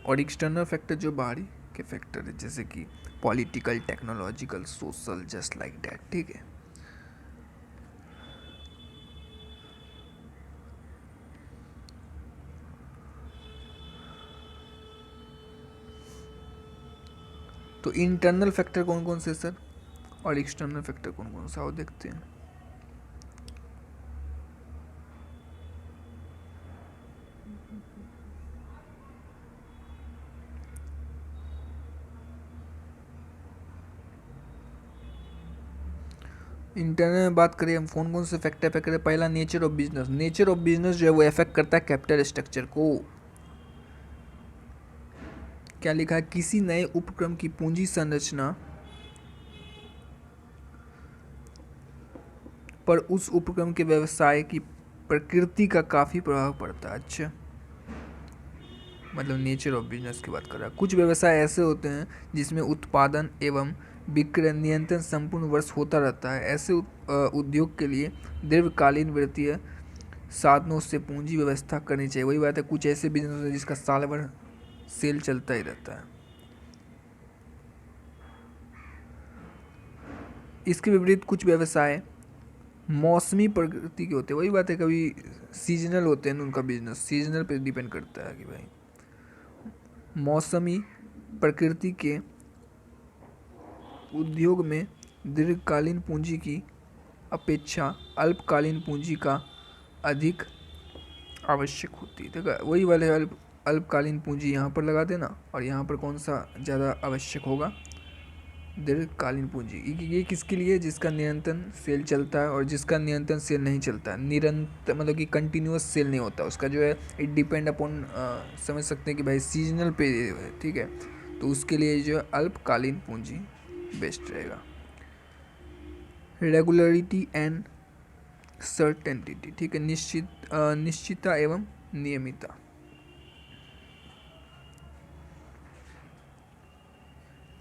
और एक्सटर्नल फैक्टर जो बाहरी के फैक्टर है, जैसे कि political, technological, social, just like that, ठीक है। तो इंटरनल फैक्टर कौन कौन से सर, और एक्सटर्नल फैक्टर कौन कौन सा, वो देखते हैं। इंटरनल में बात करें हम, कौन कौन से फैक्टर पे करें। पहला nature of business. Nature of business जो है वो इफेक्ट करता है कैपिटल स्ट्रक्चर को। क्या लिखा है, किसी नए उपक्रम की पूंजी संरचना पर उस उपक्रम के व्यवसाय की प्रकृति का काफ़ी प्रभाव पड़ता है। अच्छा, मतलब नेचर ऑफ बिजनेस की बात कर रहा है। कुछ व्यवसाय ऐसे होते हैं जिसमें उत्पादन एवं विक्रय नियंत्रण संपूर्ण वर्ष होता रहता है। ऐसे उद्योग के लिए दीर्घकालीन वित्तीय साधनों से पूंजी व्यवस्था करनी चाहिए। वही बात है, कुछ ऐसे बिजनेस है जिसका साल भर सेल चलता ही रहता है। इसके विपरीत कुछ व्यवसाय मौसमी प्रकृति के होते हैं। वही बात है, कभी सीजनल होते हैं उनका बिजनेस, सीजनल पे डिपेंड करता है कि भाई मौसमी प्रकृति के उद्योग में दीर्घकालीन पूंजी की अपेक्षा अल्पकालीन पूंजी का अधिक आवश्यक होती है। देखा, वही वाले अल्पकालीन पूंजी यहाँ पर लगा देना, और यहाँ पर कौन सा ज़्यादा आवश्यक होगा, दीर्घकालीन पूंजी। ये किसके लिए, जिसका निरंतर सेल चलता है और जिसका निरंतर सेल नहीं चलता है। निरंतर मतलब कि कंटिन्यूस सेल नहीं होता उसका, जो है इट डिपेंड अपॉन, समझ सकते हैं कि भाई सीजनल पे है, ठीक है। तो उसके लिए जो है अल्पकालीन पूंजी बेस्ट रहेगा। रेगुलरिटी एंड सर्टेनिटी, ठीक है, निश्चितता एवं नियमितता।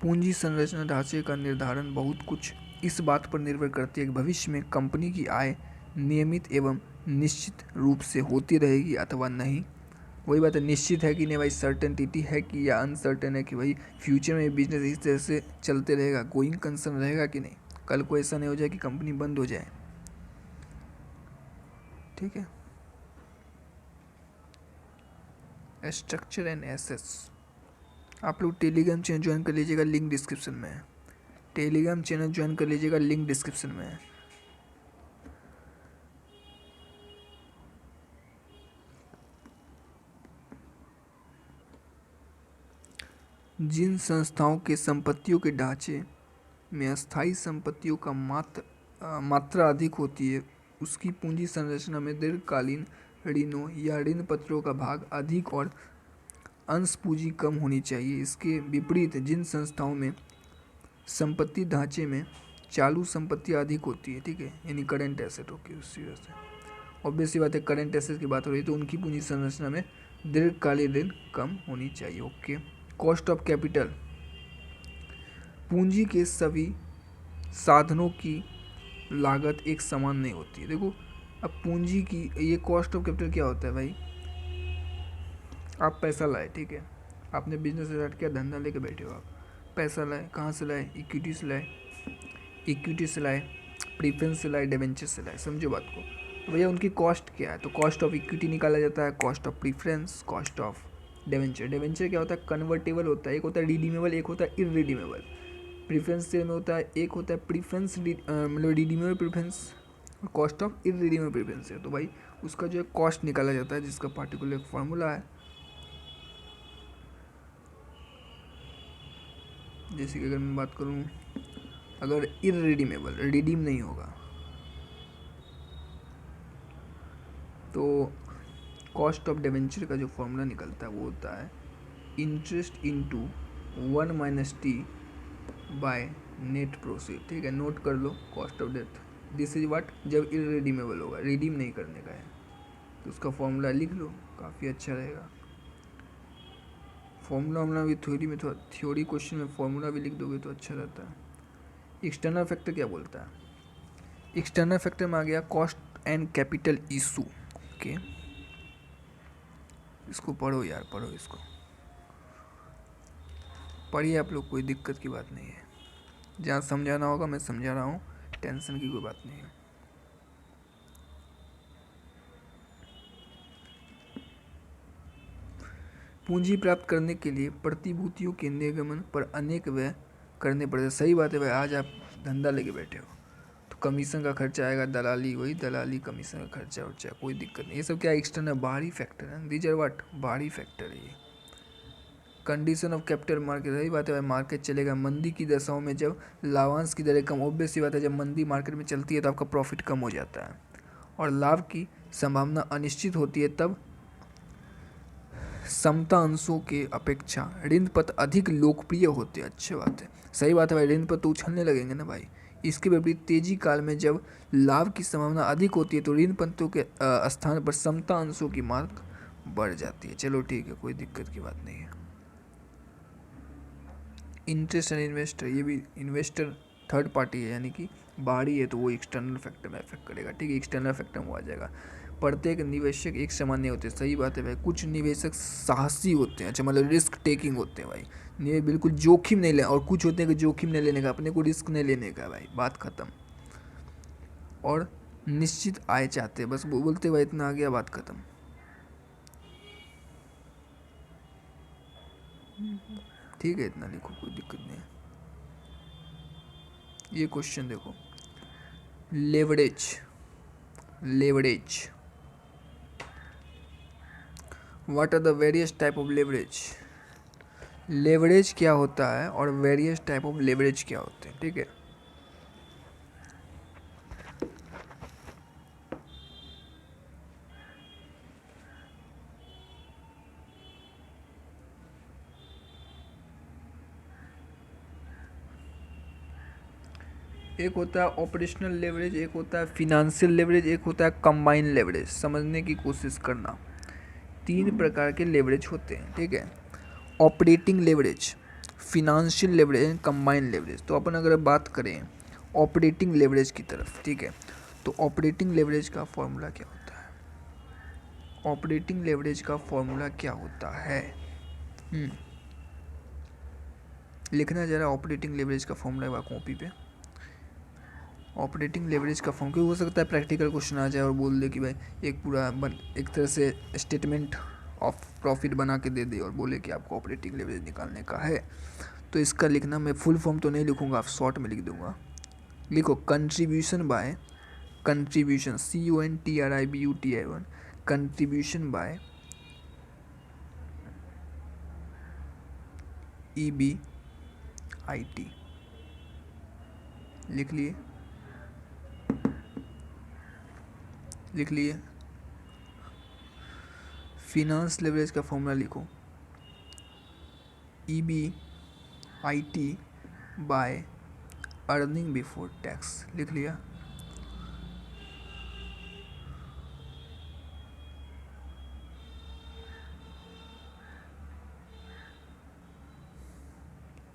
पूंजी संरचना ढांचे का निर्धारण बहुत कुछ इस बात पर निर्भर करती है कि भविष्य में कंपनी की आय नियमित एवं निश्चित रूप से होती रहेगी अथवा नहीं। वही बात है, निश्चित है कि नहीं भाई, सर्टेनिटी है कि या अनसर्टेन है कि भाई फ्यूचर में बिजनेस इस तरह से चलते रहेगा, गोइंग कंसर्न रहेगा कि नहीं, कल को ऐसा नहीं हो जाए कि कंपनी बंद हो जाए, ठीक है। Structure and assets. आप लोग टेलीग्राम चैनल ज्वाइन कर लीजिएगा, लिंक डिस्क्रिप्शन में है। टेलीग्राम चैनल ज्वाइन कर लीजिएगा, लिंक डिस्क्रिप्शन में है। जिन संस्थाओं के संपत्तियों के ढांचे में अस्थायी संपत्तियों का मात्रा अधिक होती है, उसकी पूंजी संरचना में दीर्घकालीन ऋणों या ऋण पत्रों का भाग अधिक और अंश पूंजी कम होनी चाहिए। इसके विपरीत जिन संस्थाओं में संपत्ति ढांचे में चालू संपत्ति अधिक होती है, ठीक है, यानी करंट एसेट होती है, उसी वजह से ऑब्वियस सी बात है, करंट एसेट की बात हो रही है, तो उनकी पूंजी संरचना में दीर्घकालीन ऋण कम होनी चाहिए। ओके। Cost of capital. पूंजी के सभी साधनों की लागत एक समान नहीं होती है। देखो अब पूंजी की ये कॉस्ट ऑफ कैपिटल क्या होता है भाई, आप पैसा लाए, ठीक है, आपने बिजनेस स्टार्ट किया, धंधा लेके बैठे हो, आप पैसा लाए, कहाँ से लाए, इक्विटी से लाए, इक्विटी से लाए, प्रीफरेंस से लाए, डिवेंचर से लाए, समझो बात को। तो भैया उनकी कॉस्ट क्या है, तो कॉस्ट ऑफ इक्विटी निकाला जाता है, cost of preference, cost of debenture. Debenture क्या होता है, कन्वर्टेबल होता है, एक होता है रिडीमेबल, एक होता है इरिडीमेबल। प्रीफरेंस शेयर में होता है, एक होता है प्रीफरेंस मतलब रिडीमेबल प्रीफरेंस, और कॉस्ट ऑफ इरिडीमेबल प्रीफरेंस है। तो भाई उसका जो है कॉस्ट निकाला जाता है, जिसका पार्टिकुलर फार्मूला है। जैसे कि अगर मैं बात करूँ, अगर इरिडीमेबल, रिडीम नहीं होगा, तो कॉस्ट ऑफ डिवेंचर का जो फॉर्मूला निकलता है वो होता है interest into 1 - t by net proceed. ठीक है, नोट कर लो, cost of debt this is what, जब इरिडीमेबल होगा, रिडीम नहीं करने का है, तो उसका फॉर्मूला लिख लो, काफ़ी अच्छा रहेगा। फॉर्मूला हमला भी थ्योरी में, थोड़ा थ्योरी क्वेश्चन में फॉर्मूला भी लिख दोगे तो अच्छा रहता है। एक्सटर्नल फैक्टर क्या बोलता है, एक्सटर्नल फैक्टर में आ गया cost and capital issue. Okay, इसको पढ़ो यार, पढ़ो इसको, पढ़िए आप लोग, कोई दिक्कत की बात नहीं है, जहाँ समझाना होगा मैं समझा रहा हूँ, टेंशन की कोई बात नहीं है। पूंजी प्राप्त करने के लिए प्रतिभूतियों के निर्गमन पर अनेक व्यय करने पड़ते। सही बात है भाई, आज आप धंधा लेके बैठे हो तो कमीशन का खर्चा आएगा, दलाली, वही दलाली कमीशन का खर्चा उर्चा, कोई दिक्कत नहीं। ये सब क्या एक्सटर्नल बाहरी फैक्टर है, दीज आर व्हाट, बाहरी फैक्टर है ये। कंडीशन ऑफ कैपिटल मार्केट, सही बात है भाई, मार्केट चलेगा मंदी की दशाओं में, जब लाभांश की दरें कम, ऑब्वियस सी बात है, जब मंदी मार्केट में चलती है तो आपका प्रॉफिट कम हो जाता है और लाभ की संभावना अनिश्चित होती है, तब समता अंशों के अपेक्षा ऋण पत्र अधिक लोकप्रिय होते हैं। अच्छी बात है, सही बात है भाई, ऋण पत्र तो उछलने लगेंगे ना भाई। इसके विपरीत तेजी काल में जब लाभ की संभावना अधिक होती है तो ऋण पत्रों के स्थान पर समता अंशों की मांग बढ़ जाती है। चलो ठीक है, कोई दिक्कत की बात नहीं है। इंटरेस्ट एंड इन्वेस्टर, ये भी इन्वेस्टर थर्ड पार्टी है, यानी कि बाहरी है, तो वो एक्सटर्नल फैक्टर में इफेक्ट करेगा। ठीक है, एक्सटर्नल फैक्टर में आ जाएगा। प्रत्येक निवेशक एक समान नहीं होते, सही बात है भाई, कुछ निवेशक साहसी होते हैं, अच्छा मतलब रिस्क टेकिंग होते हैं भाई, निवेश बिल्कुल जोखिम नहीं ले, और कुछ होते हैं कि जोखिम नहीं लेने का, अपने को रिस्क नहीं लेने का भाई, बात खत्म। और निश्चित आय चाहते हैं, बस वो बोलते भाई इतना आ गया, बात खत्म। ठीक है, इतना लिखो, कोई दिक्कत नहीं है। ये क्वेश्चन देखो, leverage, leverage, what are the various type of leverage, leverage क्या होता है और वेरियस टाइप ऑफ लेवरेज क्या होते हैं। ठीक है, एक होता है ऑपरेशनल लेवरेज, एक होता है फिनेंशियल लेवरेज, एक होता है कंबाइन लेवरेज। समझने की कोशिश करना, तीन प्रकार के लेवरेज होते हैं। ठीक है, operating leverage, financial leverage and combine leverage. तो अपन अगर बात करें ऑपरेटिंग लेवरेज की तरफ, ठीक है, तो ऑपरेटिंग लेवरेज का फॉर्मूला क्या होता है, ऑपरेटिंग लेवरेज का फॉर्मूला क्या होता है, लिखना जरा ऑपरेटिंग लेवरेज का फॉर्मूला कॉपी पे। ऑपरेटिंग लेवरेज का फॉर्म, क्यों हो सकता है प्रैक्टिकल क्वेश्चन आ जाए और बोल दे कि भाई एक पूरा एक तरह से स्टेटमेंट ऑफ प्रॉफिट बना के दे दे और बोले कि आपको ऑपरेटिंग लेवरेज निकालने का है। तो इसका लिखना, मैं फुल फॉर्म तो नहीं लिखूंगा, आप शॉर्ट में लिख दूंगा। लिखो contribution by, contribution CONTRIBUTION, contribution by EBIT, लिख लिए, लिख लिए। फिनांस लेवरेज का फॉर्मूला लिखो, EBIT by earning before tax, लिख लिया।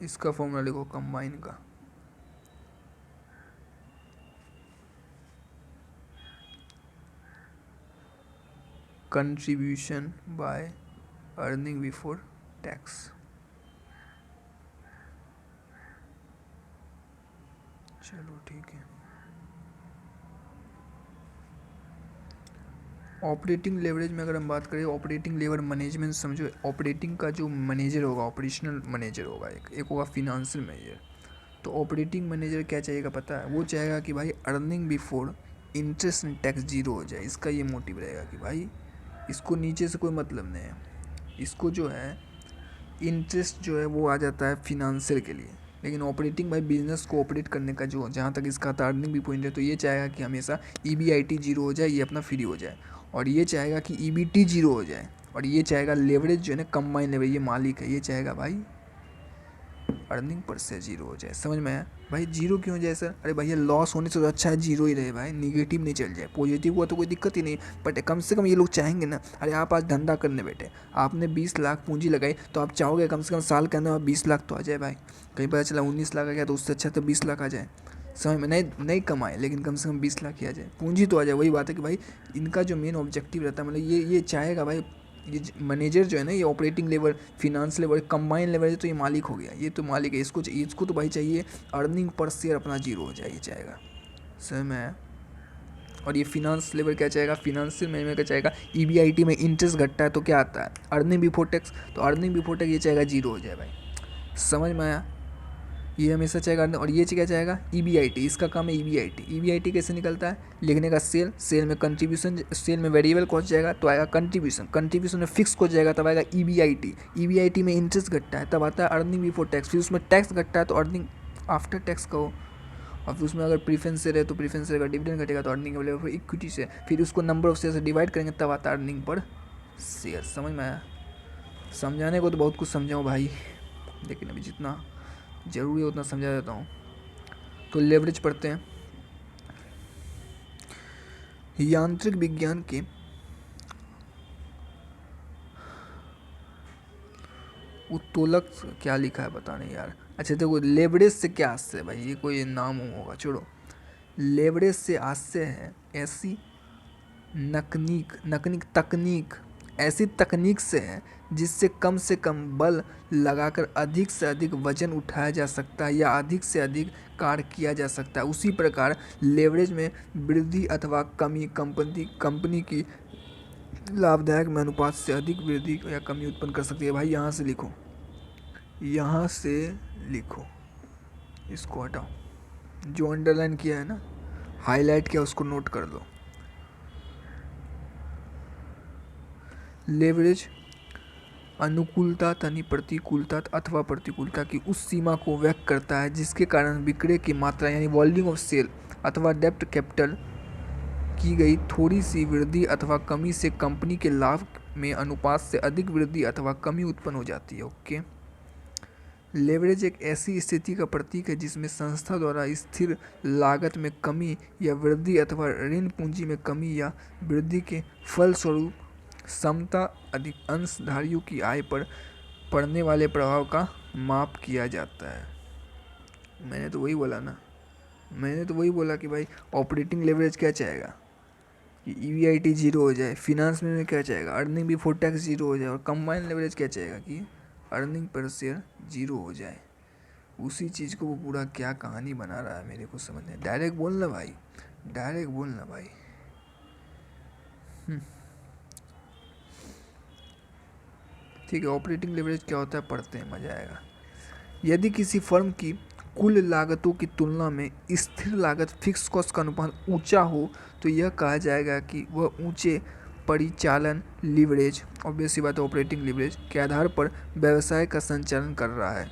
इसका फॉर्मूला लिखो कंबाइन का, contribution by earning before tax. चलो ठीक है। ऑपरेटिंग लेवरेज में अगर हम बात करें, ऑपरेटिंग लेवर मैनेजमेंट समझो, ऑपरेटिंग का जो मैनेजर होगा, ऑपरेशनल मैनेजर होगा, एक होगा फिनेंशियल मैनेजर। तो ऑपरेटिंग मैनेजर क्या चाहिएगा पता है, वो चाहेगा कि भाई earning before interest and tax zero हो जाए। इसका ये मोटिव रहेगा कि भाई इसको नीचे से कोई मतलब नहीं है, इसको जो है इंटरेस्ट जो है वो आ जाता है फिनेंशियल के लिए, लेकिन ऑपरेटिंग भाई बिजनेस को ऑपरेट करने का जो जहाँ तक इसका अर्निंग भी पॉइंट है, तो ये चाहेगा कि हमेशा EBIT जीरो हो जाए, ये अपना फ्री हो जाए, और ये चाहेगा कि EBT जीरो हो जाए, और ये चाहेगा लेवरेज जो है ना कंबाइन लेवरेज, ये मालिक है, ये चाहेगा भाई अर्निंग पर से जीरो हो जाए। समझ में आया भाई? जीरो क्यों हो जाए सर? अरे भैया लॉस होने से तो अच्छा है जीरो ही रहे भाई, निगेटिव नहीं चल जाए, पॉजिटिव हुआ तो कोई दिक्कत ही नहीं, बट कम से कम ये लोग चाहेंगे ना। अरे आप आज धंधा करने बैठे, आपने 20 लाख पूंजी लगाई, तो आप चाहोगे कम से कम साल के अंदर 20 लाख तो आ जाए भाई। कहीं पता चला 19 लाख आ गया, तो उससे अच्छा तो 20 लाख आ जाए। समझ में? नहीं कमाए, लेकिन कम से कम 20 लाख ही आ जाए, पूंजी तो आ जाए। वही बात है कि भाई इनका जो मेन ऑब्जेक्टिव रहता है, मतलब ये चाहेगा भाई, ये मैनेजर जो है ना, ये operating level, finance level, combine level, तो ये मालिक हो गया, ये तो मालिक है। इसको तो भाई चाहिए अर्निंग पर शेयर अपना जीरो हो जाए, ये चाहेगा। समझ में आया? और ये फिनांस लेवल क्या चाहेगा, फिनेंशियल मैनेजमेंट क्या चाहेगा, EBIT में इंटरेस्ट घटता है तो क्या आता है, अर्निंग बिफोर टैक्स, तो अर्निंग बिफोर टैक्स ये चाहेगा जीरो हो जाए भाई। समझ में आया? ये हमेशा चाहेगा। और ये क्या चाहेगा, EBIT, इसका काम है EBIT कैसे निकलता है, लिखने का सेल में कंट्रीब्यूशन, सेल में वेरिएबल कॉस्ट जाएगा तो आएगा कंट्रीब्यूशन में फिक्स कॉस्ट जाएगा तब आएगा EBIT में इंटरेस्ट घटता है तब आता है अर्निंग बिफोर टैक्स, फिर उसमें टैक्स घटता है तो अर्निंग आफ्टर टैक्स का हो, और फिर उसमें अगर प्रीफरेंस से रहे तो प्रीफरेंस से, अगर डिविडेंड घटेगा तो अर्निंग अवेलेबल इक्विटी से, फिर उसको नंबर ऑफ शेयर से डिवाइड करेंगे तब आता है अर्निंग पर शेयर। समझ में आया? समझाने को तो बहुत कुछ समझाऊँ भाई, लेकिन अभी जितना ज़रूरी है उतना समझा देता हूँ। तो लेवरेज पढ़ते हैं। यांत्रिक विज्ञान के उत्तोलक क्या लिखा है पता नहीं यार। अच्छा देखो, लेवरेज से क्या आशय है भाई, ये कोई नाम होगा, छोड़ो। लेवरेज से आशय है ऐसी तकनीक ऐसी तकनीक से है जिससे कम से कम बल लगाकर अधिक से अधिक वजन उठाया जा सकता है या अधिक से अधिक कार्य किया जा सकता है। उसी प्रकार लेवरेज में वृद्धि अथवा कमी कंपनी की लाभदायक में अनुपात से अधिक वृद्धि या कमी उत्पन्न कर सकती है। भाई यहाँ से लिखो, इसको हटाओ, जो अंडरलाइन किया है ना, हाईलाइट किया, उसको नोट कर लो। लेवरेज अनुकूलता तनी प्रतिकूलता अथवा प्रतिकूलता की उस सीमा को व्यक्त करता है जिसके कारण विक्रय की मात्रा यानी वॉल्यूम ऑफ सेल अथवा डेब्ट कैपिटल की गई थोड़ी सी वृद्धि अथवा कमी से कंपनी के लाभ में अनुपात से अधिक वृद्धि अथवा कमी उत्पन्न हो जाती है। ओके। लेवरेज एक ऐसी स्थिति का प्रतीक है जिसमें संस्था द्वारा स्थिर लागत में कमी या वृद्धि अथवा ऋण पूंजी में कमी या वृद्धि के फलस्वरूप समता अधिक अंशधारियों की आय पर पड़ने वाले प्रभाव का माप किया जाता है। मैंने तो वही बोला कि भाई ऑपरेटिंग लेवरेज क्या चाहेगा कि EBIT जीरो हो जाए, फिनांस में क्या चाहेगा अर्निंग बिफोर टैक्स जीरो हो जाए, और कंबाइन लेवरेज क्या चाहेगा कि अर्निंग पर शेयर जीरो हो जाए। उसी चीज़ को वो पूरा क्या कहानी बना रहा है मेरे को समझ नहीं। डायरेक्ट बोलना भाई। ठीक है, ऑपरेटिंग लेवरेज क्या होता है पढ़ते हैं, मज़ा आएगा। यदि किसी फर्म की कुल लागतों की तुलना में स्थिर लागत फिक्स कॉस्ट का अनुपात ऊंचा हो तो यह कहा जाएगा कि वह ऊंचे परिचालन लीवरेज, ऑब्वियस सी बात है ऑपरेटिंग लीवरेज के आधार पर व्यवसाय का संचालन कर रहा है।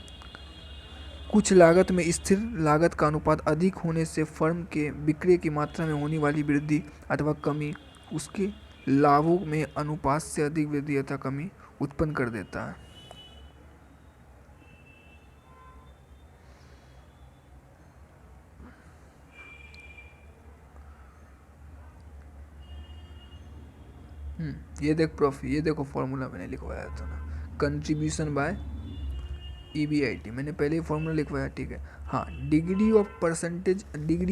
कुछ लागत में स्थिर लागत का अनुपात अधिक होने से फर्म के विक्रय की मात्रा में होने वाली वृद्धि अथवा कमी उसके लाभों में अनुपात से अधिक वृद्धि अथवा कमी उत्पन्न कर देता है। ये देखो फॉर्मूला मैंने लिखवाया था ना, कंट्रीब्यूशन बाय EBIT मैंने पहले ही फॉर्मूला लिखवाया, ठीक है। हाँ, डिग्री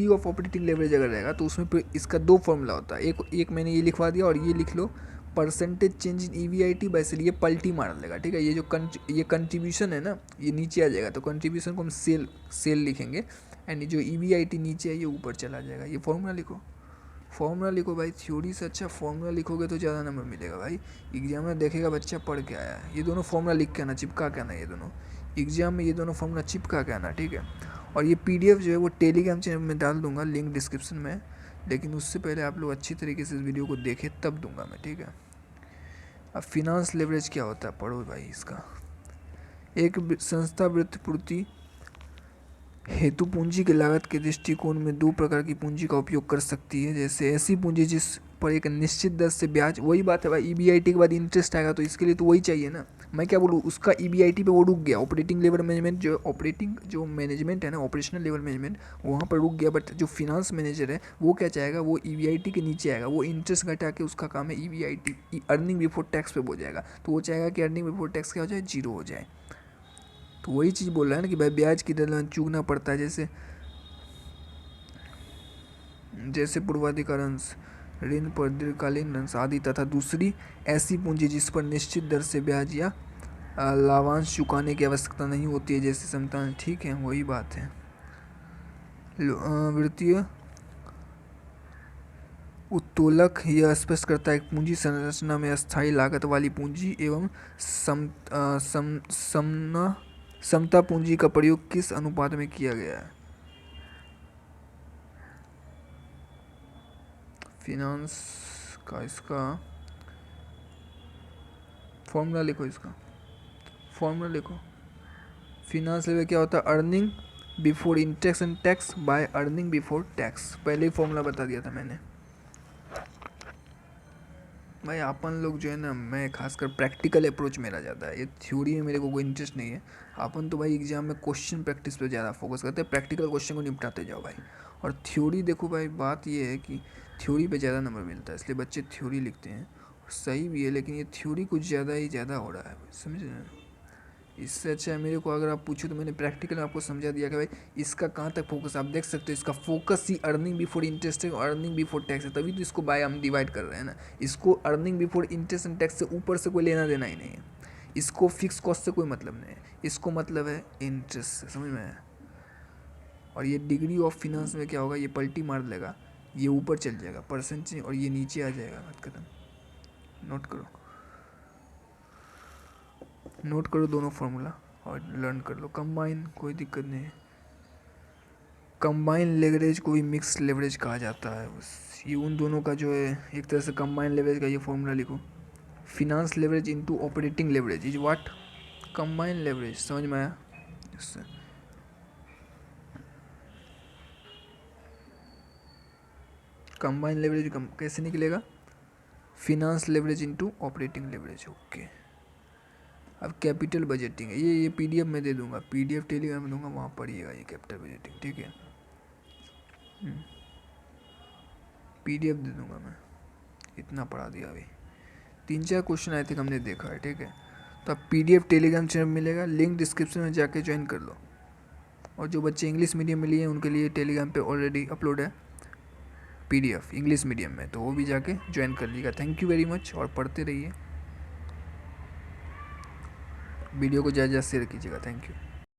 ऑफ ऑपरेटिंग लेवरेज अगर रहेगा तो उसमें फिर इसका दो फॉर्मूला होता है, एक मैंने ये लिखवा दिया और ये लिख लो परसेंटेज चेंज इन EBIT बस ये पलटी मार देगा, ठीक है। ये जो ये कंट्रीब्यूशन है ना, ये नीचे आ जाएगा, तो कंट्रीब्यूशन को हम सेल लिखेंगे, एंड जो EBIT नीचे है ये ऊपर चला जाएगा। ये फॉर्मूला लिखो भाई, थ्योरी से अच्छा फॉर्मूला लिखोगे तो ज़्यादा नंबर मिलेगा भाई। एग्जाम में देखेगा बच्चा पढ़ के आया है, ये दोनों फॉर्मूला लिख के आना, चिपका के आना, ये दोनों एग्जाम में ये दोनों फॉर्मूला चिपका के आना, ठीक है। और ये PDF जो है वो टेलीग्राम चैनल में डाल दूंगा, लिंक डिस्क्रिप्शन में, लेकिन उससे पहले आप लोग अच्छी तरीके से इस वीडियो को देखें तब दूंगा मैं, ठीक है। अब फिनांस लेवरेज क्या होता है पढ़ो भाई इसका। एक संस्था वित्तपूर्ति हेतु पूंजी की लागत के दृष्टिकोण में दो प्रकार की पूंजी का उपयोग कर सकती है। जैसे ऐसी पूंजी जिस पर एक निश्चित दर से ब्याज, वही बात है भाई, EBIT के बाद इंटरेस्ट आएगा, तो इसके लिए तो वही चाहिए ना। मैं क्या बोलूँ, उसका EBIT पे वो रुक गया, ऑपरेटिंग लेवल मैनेजमेंट जो मैनेजमेंट है ना, ऑपरेशनल लेवल मैनेजमेंट वहाँ पर रुक गया। बट जो फिनांस मैनेजर है वो क्या चाहेगा, वो EBIT के नीचे आएगा, वो इंटरेस्ट घटा के उसका काम है EBIT, अर्निंग बिफोर टैक्स पे हो जाएगा। तो वो चाहेगा कि अर्निंग बिफोर टैक्स क्या हो जाए, 0 हो जाए। तो वही चीज़ बोल रहा है ना कि भाई ब्याज की दर चूकना पड़ता है, जैसे पूर्वाधिकार अंश, ऋण पर दीर्घकालीन अंश आदि, तथा दूसरी ऐसी पूंजी जिस पर निश्चित दर से ब्याज या लाभांश चुकाने की आवश्यकता नहीं होती है, जैसे संतान, ठीक है, वही बात है। वित्तीय उत्तोलक यह स्पष्ट करता है कि पूंजी संरचना में अस्थायी लागत वाली पूंजी एवं समता पूंजी का प्रयोग किस अनुपात में किया गया है। फिनांस का इसका फॉर्मूला लिखो, फिनांस लेवल क्या होता है, earning before interest and tax bye earning before tax. पहले ही फॉर्मूला बता दिया था मैंने भाई। अपन लोग जो है ना, मैं खासकर प्रैक्टिकल अप्रोच मेरा ज़्यादा है, ये थ्योरी में मेरे को कोई इंटरेस्ट नहीं है। अपन तो भाई एग्जाम में क्वेश्चन प्रैक्टिस पे ज़्यादा फोकस करते हैं, प्रैक्टिकल क्वेश्चन को निपटाते जाओ भाई। और थ्योरी देखो भाई, बात ये है कि थ्योरी पे ज़्यादा नंबर मिलता है, इसलिए बच्चे थ्योरी लिखते हैं, सही भी है, लेकिन ये थ्योरी कुछ ज़्यादा ही ज़्यादा हो रहा है, समझ रहे हैं। इससे अच्छा है मेरे को, अगर आप पूछो तो मैंने प्रैक्टिकल में आपको समझा दिया कि भाई इसका कहाँ तक फोकस, आप देख सकते हो इसका फोकस ही अर्निंग बिफोर इंटरेस्ट है और अर्निंग बिफोर टैक्स है, तभी तो इसको बाय हम डिवाइड कर रहे हैं ना। इसको earning before interest and tax से ऊपर से कोई लेना देना ही नहीं है, इसको फिक्स कॉस्ट से कोई मतलब नहीं है, इसको मतलब है इंटरेस्ट से, समझ में आया। और ये डिग्री ऑफ फिनांस में क्या होगा, ये पलटी मार लेगा, ये ऊपर चल जाएगा परसेंटेज और ये नीचे आ जाएगा, मत खत्म। नोट करो दोनों फार्मूला और लर्न कर लो। कंबाइन कोई दिक्कत नहीं है, कंबाइन लेवरेज को भी मिक्स लेवरेज कहा जाता है। बस ये उन दोनों का जो है एक तरह से कंबाइन लेवरेज का ये फॉर्मूला लिखो, finance leverage into operating leverage is what, combine leverage, समझ में आया। इससे कंबाइन लेवरेज कैसे निकलेगा, finance leverage into operating leverage, okay. अब कैपिटल बजटिंग है, ये PDF में दे दूंगा, PDF टेलीग्राम में दूंगा, वहाँ पढ़िएगा ये कैपिटल बजटिंग, ठीक है। PDF दे दूंगा मैं, इतना पढ़ा दिया अभी। 3-4 क्वेश्चन आए थे हमने देखा है, ठीक है। तो अब PDF टेलीग्राम चैनल मिलेगा, लिंक डिस्क्रिप्शन में जाके ज्वाइन कर लो। और जो बच्चे इंग्लिश मीडियम में लिए हैं उनके लिए टेलीग्राम पे ऑलरेडी अपलोड है PDF इंग्लिश मीडियम में, तो वो भी जाके ज्वाइन कर लीजिएगा। थैंक यू वेरी मच, और पढ़ते रहिए, वीडियो को ज़्यादा शेयर कीजिएगा। Thank you.